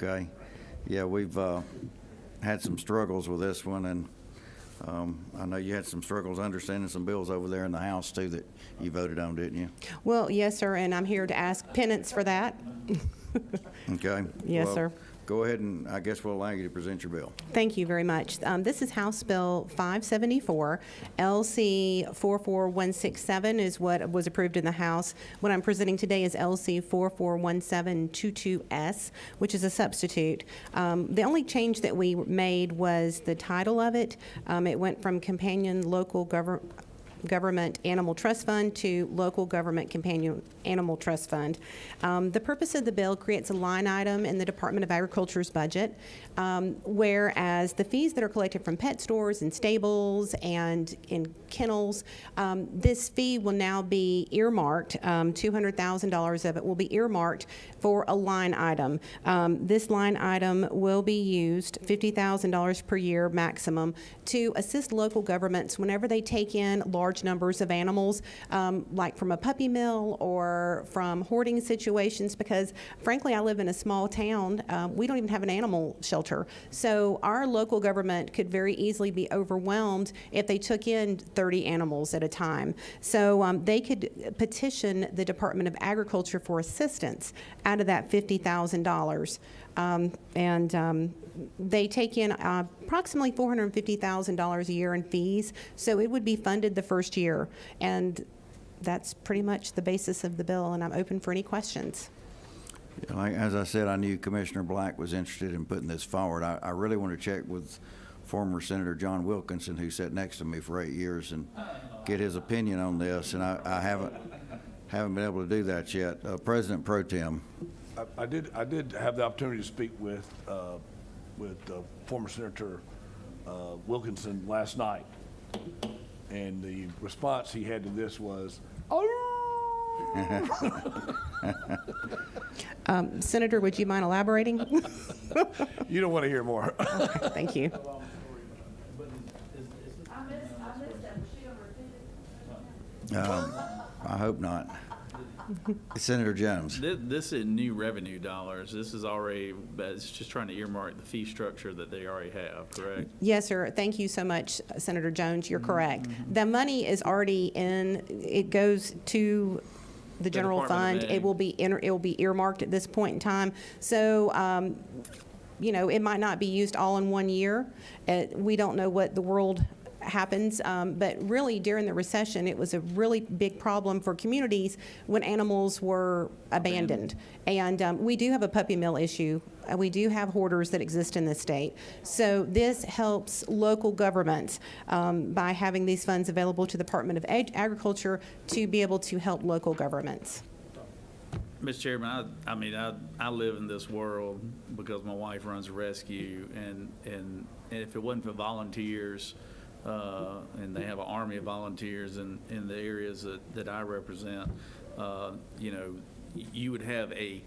Okay. Yeah, we've had some struggles with this one, and I know you had some struggles understanding some bills over there in the House, too, that you voted on, didn't you? Well, yes, sir, and I'm here to ask penance for that. Okay. Yes, Well, sir. Go ahead, and I guess we'll allow you to present your bill. Thank you very much. This is House Bill 574. LC 44167 is what was approved in the House. What I'm presenting today is LC 441722S, which is a substitute. The only change that we made was the title of it. It went from Companion Local Government Animal Trust Fund to Local Government Companion Animal Trust Fund. The purpose of the bill creates a line item in the Department of Agriculture's budget, whereas the fees that are collected from pet stores and stables and in kennels, this fee will now be earmarked. $200,000 of it will be earmarked for a line item. This line item will be used, $50,000 per year maximum, to assist local governments whenever they take in large numbers of animals, like from a puppy mill or from hoarding situations, because frankly, I live in a small town. We don't even have an animal shelter. So our local government could very easily be overwhelmed if they took in 30 animals at a time. So they could petition the Department of Agriculture for assistance out of that $50,000. They take in approximately $450,000 a year in fees, so it would be funded the first year. And that's pretty much the basis of the bill, and I'm open for any questions. Yeah, as I said, I knew Commissioner Black was interested in putting this forward. I really want to check with former Senator John Wilkinson, who sat next to me for 8 years, and get his opinion on this, and I haven't been able to do that yet. President Pro Tem. I did have the opportunity to speak with former Senator Wilkinson last night, and the response he had to this was, Senator, would you mind elaborating? you don't want to hear more. Thank you. I hope not. Senator Jones. This is new revenue dollars. This is already, but it's just trying to earmark the fee structure that they already have, correct? Yes, sir. Thank you so much, Senator Jones. You're correct. The money is already in. It goes to the general Department fund. of Ag. It will be earmarked at this point in time. So, you know, it might not be used all in one year. We don't know what the world happens, but really during the recession, it was a really big problem for communities when animals were abandoned. And we do have a puppy mill issue. We do have hoarders that exist in this state. So this helps local governments by having these funds available to the Department of Agriculture to be able to help local governments. Mr. Chairman, I live in this world because my wife runs a rescue, and if it wasn't for volunteers, and they have an army of volunteers in the areas that I represent, you know, you would have a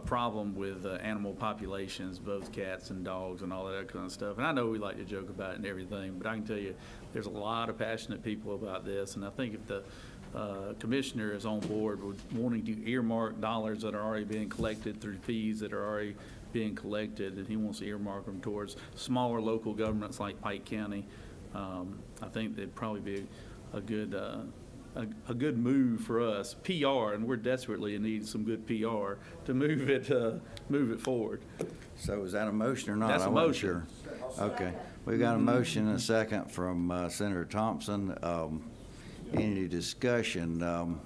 problem with animal populations, both cats and dogs and all that kind of stuff. And I know we like to joke about it and everything, but I can tell you there's a lot of passionate people about this. And I think if the commissioner is on board with wanting to earmark dollars that are already being collected through fees that are already being collected, and he wants to earmark them towards smaller local governments like Pike County, I think that'd probably be a good move for us, PR, and we're desperately in need of some good PR to move it forward. So is that a motion or not? That's a I wasn't motion. sure. Okay. We've got a motion and a second from Senator Thompson. Any discussion?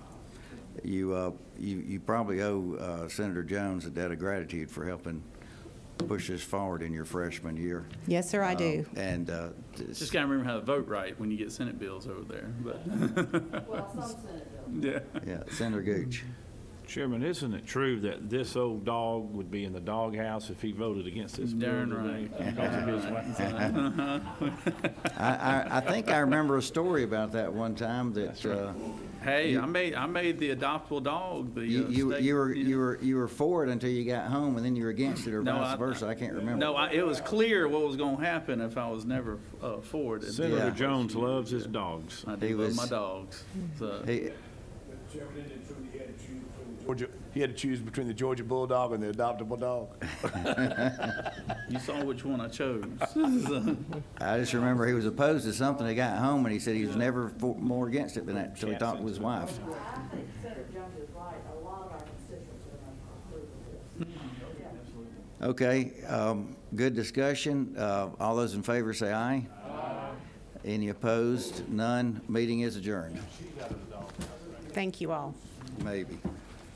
You probably owe Senator Jones a debt of gratitude for helping push this forward in your freshman year. Yes, sir, I do. And Just gotta remember how to vote right when you get Senate bills over there, but. Well, some Senate bills. Yeah. yeah, Senator Gooch. Chairman, isn't it true that this old dog would be in the doghouse if he voted against this bill Darn today right. because of his wife? I think I remember a story about that one time that Hey, I made the adoptable dog the you were for it until you got home, and then you were against it, or No, vice versa. I can't remember. No, it was clear what was going to happen if I was never for it. Senator Yeah. Jones loves his dogs. I do He love was- my dogs. So. He, Chairman, isn't it true he had to choose between the He had to choose between the Georgia Bulldog and the adoptable dog. You saw which one I chose. I just remember he was opposed to something. He got home and he said he was never more against it than that until he talked with his wife. I think Senator Jones is right. A lot of our constituents are going to approve of this. Okay, good discussion. All those in favor say aye. Aye. Any opposed? None. Meeting is adjourned. Thank you all. Maybe.